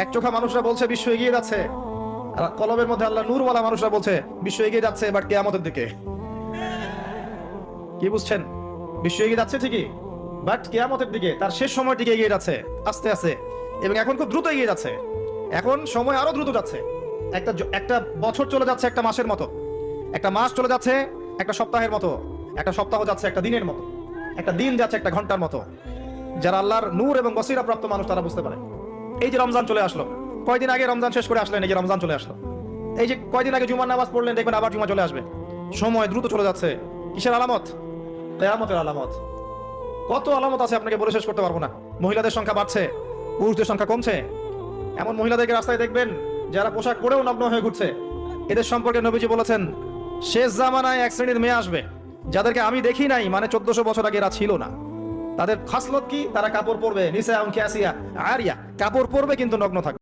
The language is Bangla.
এক চোখা মানুষরা বলছে বিশ্ব এগিয়ে যাচ্ছে, আর কলবের মধ্যে আল্লাহ নূরওয়ালা মানুষরা বলছে বিশ্ব এগিয়ে যাচ্ছে বাট কিয়ামতের দিকে। কি বুঝছেন? বিশ্ব এগিয়ে যাচ্ছে ঠিকই, বাট কিয়ামতের দিকে, তার শেষ সময়ের দিকে এগিয়ে যাচ্ছে আস্তে আস্তে, এবং এখন খুব দ্রুত এগিয়ে যাচ্ছে। এখন সময় আরো দ্রুত যাচ্ছে। একটা বছর চলে যাচ্ছে একটা মাসের মতো, একটা মাস চলে যাচ্ছে একটা সপ্তাহের মতো, একটা সপ্তাহ যাচ্ছে একটা দিনের মতো, একটা দিন যাচ্ছে একটা ঘন্টার মতো। যারা আল্লাহর নূর এবং বসিরা প্রাপ্ত মানুষ তারা বুঝতে পারে। এই যে রমজান চলে আসলো, কয়দিন আগে রমজান শেষ করে আসলেন, এই যে রমজান চলে আসলো। এই যে কয়দিন আগে জুমার নামাজ পড়লেন, দেখবেন আবার জুমা চলে আসবে। সময় দ্রুত চলে যাচ্ছে। কিসের আলামত? কিয়ামতের আলামত। কত আলামত আছে আপনাকে বলে শেষ করতে পারবো না। মহিলাদের সংখ্যা বাড়ছে, পুরুষদের সংখ্যা কমছে। এমন মহিলাদেরকে রাস্তায় দেখবেন যারা পোশাক পরেও নগ্ন হয়ে ঘুরছে। এদের সম্পর্কে নবীজি বলেছেন, শেষ জামানায় এক শ্রেণীর মেয়ে আসবে যাদেরকে আমি দেখি নাই, মানে 1400 বছর আগে এরা ছিল না। তাদের খাসলত কি? তারা কাপড় পরবে, নিসা কাপড় পরবে কিন্তু নগ্ন থাকবে।